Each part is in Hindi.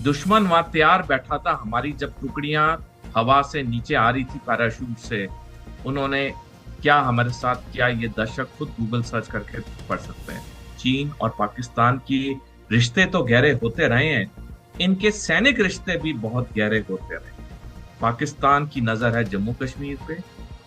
दुश्मन वहां तैयार बैठा था। हमारी जब टुकड़ियां हवा से नीचे आ रही थी पैराशूट से, उन्होंने क्या हमारे साथ किया, ये दर्शक खुद गूगल सर्च करके पढ़ सकते हैं। चीन और पाकिस्तान की रिश्ते तो गहरे होते रहे हैं, इनके सैनिक रिश्ते भी बहुत गहरे होते रहे। पाकिस्तान की नजर है जम्मू कश्मीर पे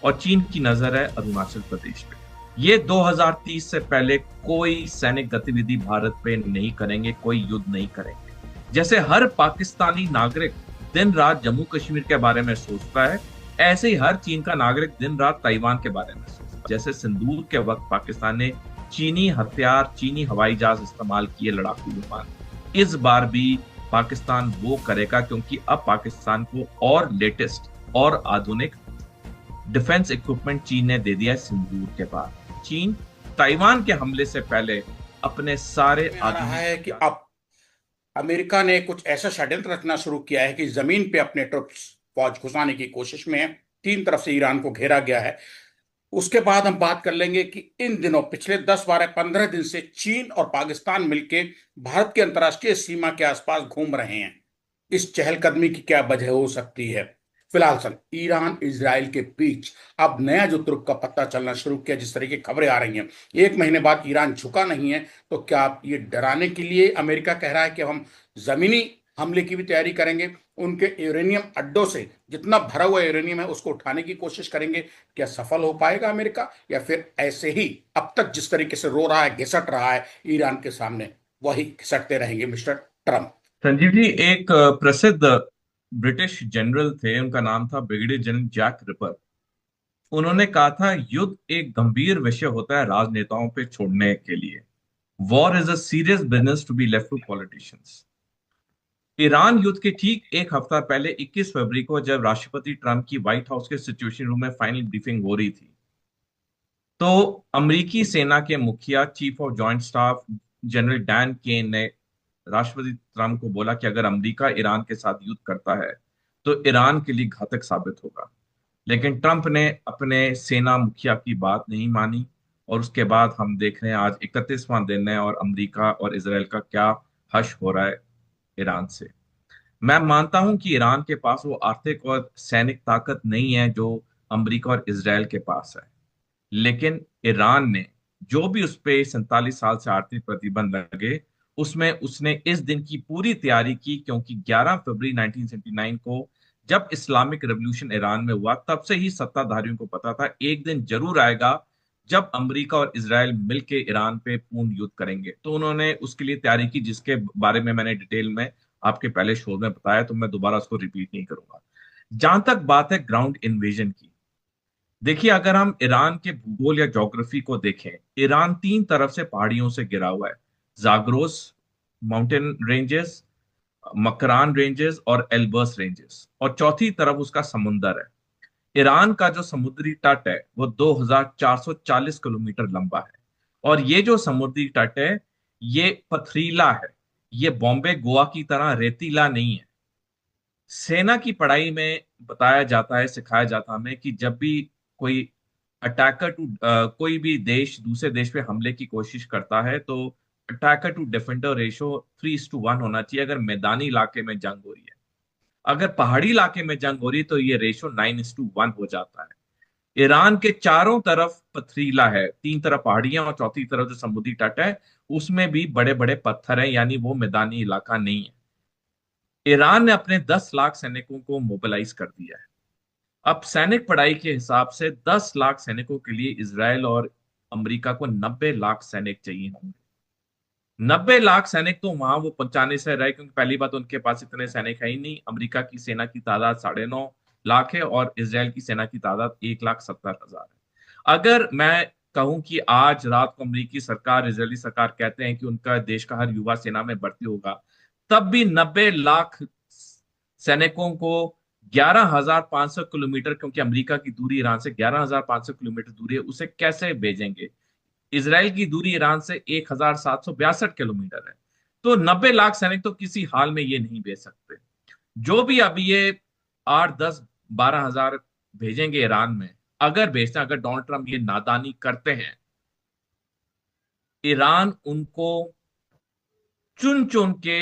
और चीन की नजर है अरुणाचल प्रदेश पे। ये 2030 से पहले कोई सैनिक गतिविधि भारत पे नहीं करेंगे, कोई युद्ध नहीं करेंगे। जैसे हर पाकिस्तानी नागरिक दिन रात जम्मू कश्मीर के बारे में सोचता है, ऐसे ही हर चीन का नागरिक दिन रात ताइवान के बारे में सोचता है। जैसे सिंदूर के वक्त पाकिस्तान ने चीनी हथियार, चीनी हवाई जहाज इस्तेमाल किए, लड़ाकू विमान, इस बार भी पाकिस्तान वो करेगा, क्योंकि अब पाकिस्तान को और लेटेस्ट और आधुनिक डिफेंस इक्विपमेंट चीन ने दे दिया है। सिंदूर के बाद चीन ताइवान के हमले से पहले अपने सारे में आ रहा आधुनिक है कि अब अमेरिका ने कुछ ऐसा षड्यंत्र रचना शुरू किया है कि जमीन पे अपने ट्रुप्स फौज घुसाने की कोशिश में है। तीन तरफ से ईरान को घेरा गया है। उसके बाद हम बात कर लेंगे कि इन दिनों पिछले 10 12 15 दिन से चीन और पाकिस्तान मिलके भारत की अंतर्राष्ट्रीय सीमा के आसपास घूम रहे हैं। इस चहलकदमी की क्या वजह हो सकती है? फिलहाल सर, ईरान इजराइल के बीच अब नया जो तुर्क का पत्ता चलना शुरू किया, जिस तरह की खबरें आ रही हैं, एक महीने बाद ईरान झुका नहीं है। तो क्या आप ये डराने के लिए अमेरिका कह रहा है कि हम जमीनी हमले की भी तैयारी करेंगे, उनके यूरेनियम अड्डों से जितना भरा हुआ यूरेनियम है उसको उठाने की कोशिश करेंगे? क्या सफल हो पाएगा अमेरिका, या फिर ऐसे ही अब तक जिस तरीके से रो रहा है, घिसट रहा है ईरान के सामने, वही घिसटते रहेंगे मिस्टर ट्रम्प? संजीव जी, एक प्रसिद्ध ब्रिटिश जनरल थे, उनका नाम था ब्रिगेडियर जनरल जैक रिपर। उन्होंने कहा था, युद्ध एक गंभीर विषय होता है राजनेताओं पे छोड़ने के लिए। War is a serious business to be left to politicians. Iran युद्ध के ठीक एक हफ्ता पहले 21 फरवरी को जब राष्ट्रपति ट्रंप की व्हाइट हाउस के सिचुएशन रूम में फाइनल ब्रीफिंग हो रही थी, तो अमेरिकी सेना के मुखिया chief of joint staff general Dan Caine ने राष्ट्रपति ट्रंप को बोला कि अगर अमेरिका ईरान के साथ युद्ध करता है तो ईरान के लिए घातक साबित होगा। लेकिन ट्रंप ने अपने सेना मुखिया की बात नहीं मानी, और उसके बाद हम देख रहे हैं आज 31वां दिन है और अमेरिका और इसराइल का क्या हश हो रहा है ईरान से। मैं मानता हूं कि ईरान के पास वो आर्थिक और सैनिक ताकत नहीं है जो अमेरिका और इसराइल के पास है। लेकिन ईरान ने जो भी उस पे 47 साल से आर्थिक प्रतिबंध लगे, उसमें उसने इस दिन की पूरी तैयारी की, क्योंकि 11 फरवरी 1979 को जब इस्लामिक रेवोल्यूशन ईरान में हुआ, तब से ही सत्ताधारियों को पता था एक दिन जरूर आएगा जब अमेरिका और इसराइल मिलकर ईरान पे पूर्ण युद्ध करेंगे। तो उन्होंने उसके लिए तैयारी की, जिसके बारे में मैंने डिटेल में आपके पहले शो में बताया, तो मैं दोबारा उसको रिपीट नहीं करूंगा। जहां तक बात है ग्राउंड इन्वेजन की, देखिए, अगर हम ईरान के भूगोल या ज्योग्राफी को देखें, ईरान तीन तरफ से पहाड़ियों से घिरा हुआ है। Zagros mountain ranges, Makran ranges और एल्बर्स रेंजेस, और चौथी तरफ उसका समुंदर है। ईरान का जो समुद्री तट है वो 2440 किलोमीटर लंबा है। और ये जो समुद्री तट है, ये पथरीला है। ये बॉम्बे गोवा की तरह रेतीला नहीं है। सेना की पढ़ाई में बताया जाता है, सिखाया जाता है हमें कि जब भी कोई अटैकर टू कोई भी देश दूसरे देश पे हमले की कोशिश करता है, तो अटैकर टू डिफेंडर रेशो 3:1 होना चाहिए अगर मैदानी इलाके में जंग हो रही है। अगर पहाड़ी इलाके में जंग हो रही है तो ये रेशो 9:1 हो जाता है। ईरान के चारों तरफ पथरीला है, तीन तरफ पहाड़ियां और चौथी तरफ जो समुद्री तट है, उसमें भी बड़े बड़े पत्थर हैं, यानी वो मैदानी इलाका नहीं है। ईरान ने अपने 10 लाख सैनिकों को मोबिलाइज कर दिया है। अब सैनिक पढ़ाई के हिसाब से 10 लाख सैनिकों के लिए इसराइल और अमेरिका को 90 लाख सैनिक चाहिए होंगे। 90 लाख सैनिक तो वहां वो पहुंचाने से रहे, क्योंकि पहली बात उनके पास इतने सैनिक है ही नहीं। अमेरिका की सेना की तादाद 9.5 लाख है और इसराइल की सेना की तादाद 1,70,000 है। अगर मैं कहूं कि आज रात को अमेरिकी सरकार, इजरायली सरकार कहते हैं कि उनका देश का हर युवा सेना में भर्ती होगा, तब भी 90 लाख सैनिकों को 11,500 किलोमीटर, क्योंकि अमेरिका की दूरी ईरान से 11,500 किलोमीटर दूरी है, उसे कैसे भेजेंगे? इसराइल की दूरी ईरान से 1,762 किलोमीटर है। तो 90 लाख सैनिक तो किसी हाल में ये नहीं भेज सकते। जो भी अब ये 8, 10, 12 हजार भेजेंगे ईरान में, अगर भेजते हैं, अगर डोनाल्ड ट्रंप ये नादानी करते हैं, ईरान उनको चुन चुन के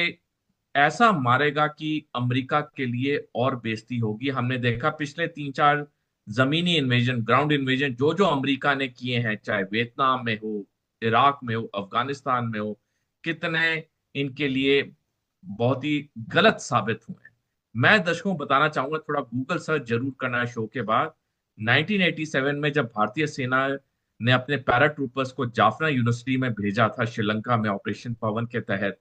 ऐसा मारेगा कि अमेरिका के लिए और बेइज्जती होगी। हमने देखा पिछले 3-4 जमीनी इन्वेजन, ग्राउंड इन्वेजन जो जो अमेरिका ने किए हैं, चाहे वियतनाम में हो, इराक में हो, अफगानिस्तान में हो, कितने इनके लिए बहुत ही गलत साबित हुए हैं। मैं दर्शकों को बताना चाहूंगा, थोड़ा गूगल सर्च जरूर करना शो के बाद। 1987 में जब भारतीय सेना ने अपने पैराट्रूपर्स को जाफना यूनिवर्सिटी में भेजा था श्रीलंका में ऑपरेशन पवन के तहत,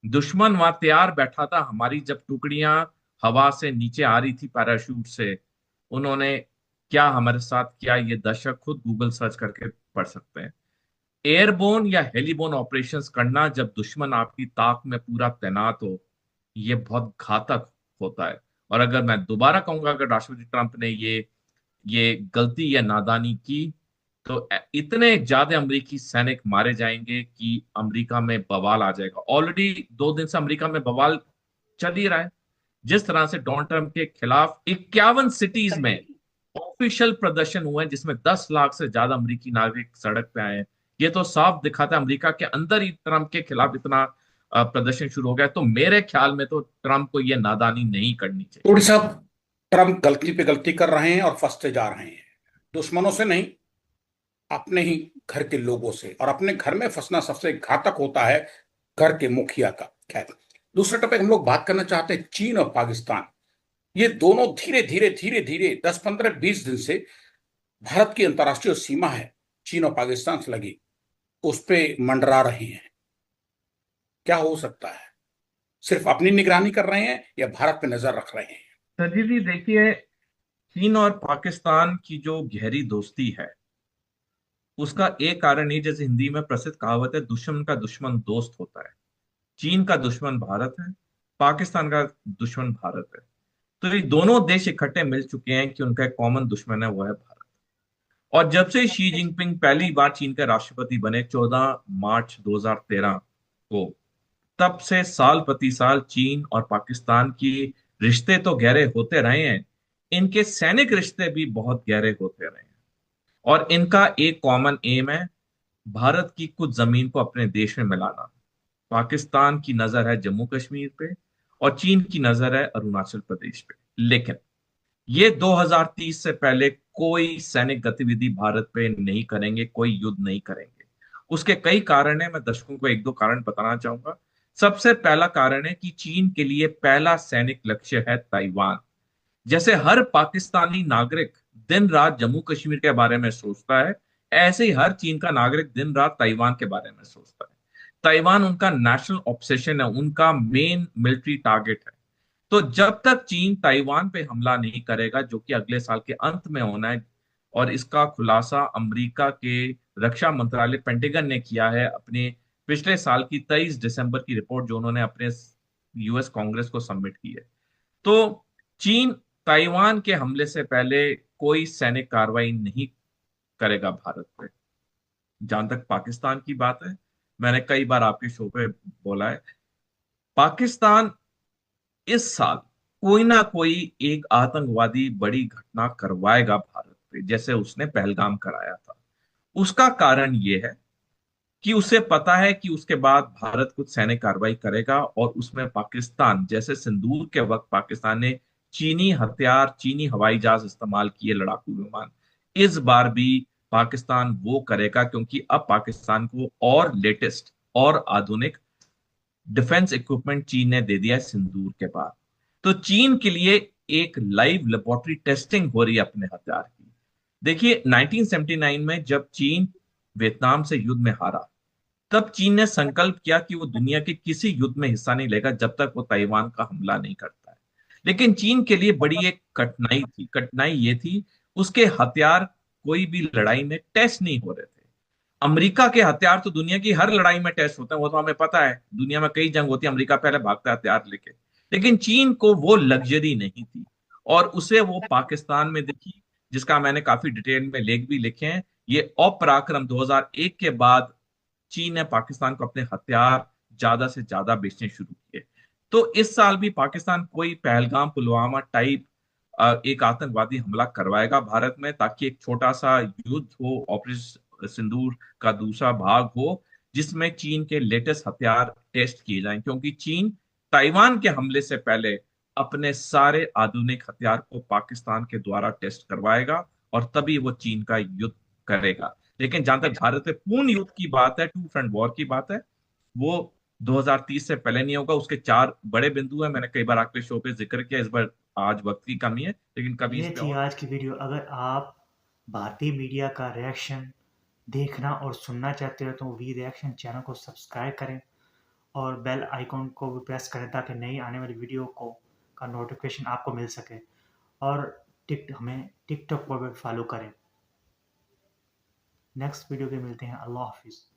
दुश्मन वहां तैयार बैठा था। हमारी जब टुकड़ियां हवा से नीचे आ रही थी पैराशूट से, उन्होंने क्या हमारे साथ किया, ये दर्शक खुद गूगल सर्च करके पढ़ सकते हैं। एयरबोर्न या हेलीबोर्न ऑपरेशंस करना जब दुश्मन आपकी ताक में पूरा तैनात हो, ये बहुत घातक होता है। और अगर मैं दोबारा कहूंगा, अगर राष्ट्रपति ट्रंप ने ये गलती या नादानी की, तो इतने ज्यादा अमेरिकी सैनिक मारे जाएंगे कि अमेरिका में बवाल आ जाएगा। ऑलरेडी 2 दिन से अमेरिका में बवाल चल ही रहा है। जिस तरह से डोनाल्ड ट्रंप के खिलाफ 51 सिटीज में ऑफिशियल प्रदर्शन हुए हैं, जिसमें 10 लाख से ज्यादा अमेरिकी नागरिक सड़क पे आए हैं, ये तो साफ दिखाता है अमेरिका के अंदर ही ट्रंप के खिलाफ इतना प्रदर्शन शुरू हो गया। तो मेरे ख्याल में तो ट्रंप को ये नादानी नहीं करनी चाहिए। थोड़ी साहब, ट्रम्प गलती पे गलती कर रहे हैं और फंसते जा रहे हैं, दुश्मनों से नहीं, अपने ही घर के लोगों से। और अपने घर में फंसना सबसे घातक होता है घर के मुखिया का। खैर, दूसरे टॉपिक हम लोग बात करना चाहते हैं चीन और पाकिस्तान। ये दोनों धीरे धीरे धीरे धीरे 10, 15, 20 दिन से भारत की अंतर्राष्ट्रीय सीमा है चीन और पाकिस्तान से लगी, उस पे मंडरा रहे हैं। क्या हो सकता है? सिर्फ अपनी निगरानी कर रहे हैं या भारत पे नजर रख रहे हैं? सजीव जी देखिए, चीन और पाकिस्तान की जो गहरी दोस्ती है, उसका एक कारण ही, जैसे हिंदी में प्रसिद्ध कहावत है, दुश्मन का दुश्मन दोस्त होता है। चीन का दुश्मन भारत है, पाकिस्तान का दुश्मन भारत है। तो ये दोनों देश इकट्ठे मिल चुके हैं कि उनका एक कॉमन दुश्मन है, वो है भारत। और जब से शी जिनपिंग पहली बार चीन के राष्ट्रपति बने 14 मार्च 2013 को, तब से साल प्रति साल चीन और पाकिस्तान की रिश्ते तो गहरे होते रहे हैं, इनके सैनिक रिश्ते भी बहुत गहरे होते रहे हैं। और इनका एक कॉमन एम है, भारत की कुछ जमीन को अपने देश में मिलाना। पाकिस्तान की नजर है जम्मू कश्मीर पे, और चीन की नजर है अरुणाचल प्रदेश पे। लेकिन ये 2030 से पहले कोई सैनिक गतिविधि भारत पे नहीं करेंगे, कोई युद्ध नहीं करेंगे। उसके कई कारण है, मैं दर्शकों को 1-2 कारण बताना चाहूंगा। सबसे पहला कारण है कि चीन के लिए पहला सैनिक लक्ष्य है ताइवान। जैसे हर पाकिस्तानी नागरिक दिन रात जम्मू कश्मीर के बारे में सोचता है, ऐसे ही हर चीन का नागरिक दिन रात ताइवान के बारे में सोचता है। ताइवान उनका नेशनल ऑब्सेशन है, उनका मेन मिलिट्री टारगेट है। तो जब तक चीन ताइवान पे हमला नहीं करेगा, जो कि अगले साल के अंत में होना है, और इसका खुलासा अमेरिका के रक्षा मंत्रालय पेंटागन ने किया है अपने पिछले साल की 23 दिसंबर की रिपोर्ट, जो उन्होंने अपने यूएस कांग्रेस को सबमिट की है। तो चीन ताइवान के हमले से पहले कोई सैनिक कार्रवाई नहीं करेगा भारत पे। जहां तक पाकिस्तान की बात है, मैंने कई बार आपके शो पे बोला है, पाकिस्तान इस साल कोई ना कोई एक आतंकवादी बड़ी घटना करवाएगा भारत पे, जैसे उसने पहलगाम कराया था। उसका कारण ये है कि उसे पता है कि उसके बाद भारत कुछ सैनिक कार्रवाई करेगा, और उसमें पाकिस्तान, जैसे सिंदूर के वक्त पाकिस्तान ने चीनी हथियार, चीनी हवाई जहाज इस्तेमाल किए, लड़ाकू विमान, इस बार भी पाकिस्तान वो करेगा, क्योंकि अब पाकिस्तान को और लेटेस्ट और आधुनिक डिफेंस इक्विपमेंट चीन ने दे दिया है सिंदूर के बाद। तो चीन के लिए एक लाइव लेबोरेटरी टेस्टिंग हो रही है अपने हथियार की। देखिए 1979 में जब चीन वियतनाम से युद्ध में हारा, तब चीन ने संकल्प किया कि वो दुनिया के किसी युद्ध में हिस्सा नहीं लेगा जब तक वो ताइवान का हमला नहीं करता है। लेकिन चीन के लिए बड़ी एक कठिनाई थी। कठिनाई ये थी, उसके हथियार कोई भी लड़ाई में टेस्ट नहीं हो रहे थे। अमेरिका के हथियार तो दुनिया की हर लड़ाई में टेस्ट होते हैं, वो तो हमें पता है, दुनिया में कई जंग होती है, अमेरिका पहले भागता है हथियार लेके। लेकिन चीन को वो लग्जरी नहीं थी, और उसे वो पाकिस्तान में दिखी, जिसका मैंने काफी डिटेल में लेख भी लिखे हैं। ये अपराक्रम 2001 के बाद चीन ने पाकिस्तान को अपने हथियार ज्यादा से ज्यादा बेचने शुरू किए। तो इस साल भी पाकिस्तान कोई पहलगाम पुलवामा टाइप एक आतंकवादी हमला करवाएगा भारत में, ताकि एक छोटा सा युद्ध हो, ऑपरेशन सिंदूर का दूसरा भाग हो, जिसमें चीन के लेटेस्ट हथियार टेस्ट किए जाएं। क्योंकि चीन ताइवान के हमले से पहले अपने सारे आधुनिक हथियार को पाकिस्तान के द्वारा टेस्ट करवाएगा और तभी वो चीन का युद्ध करेगा। लेकिन जहां तक भारत में पूर्ण युद्ध की बात है, टू फ्रंट वॉर की बात है, वो 2030 से पहले नहीं होगा। उसके चार बड़े बिंदु हैं, मैंने कई बार आपके शो पे जिक्र किया, इस बार आज वक्त की कमी है, लेकिन कभी इस ये पे थी और। आज की वीडियो। अगर आप भारतीय मीडिया का रिएक्शन देखना और सुनना चाहते हो तो वी रिएक्शन चैनल को सब्सक्राइब करें और बेल आइकॉन को भी प्रेस करें ताकि नई आने वाली वीडियो को का नोटिफिकेशन आपको मिल सके। और हमें टिकटॉक पर भी फॉलो करें। नेक्स्ट वीडियो के मिलते हैं। अल्लाह हाफिज़।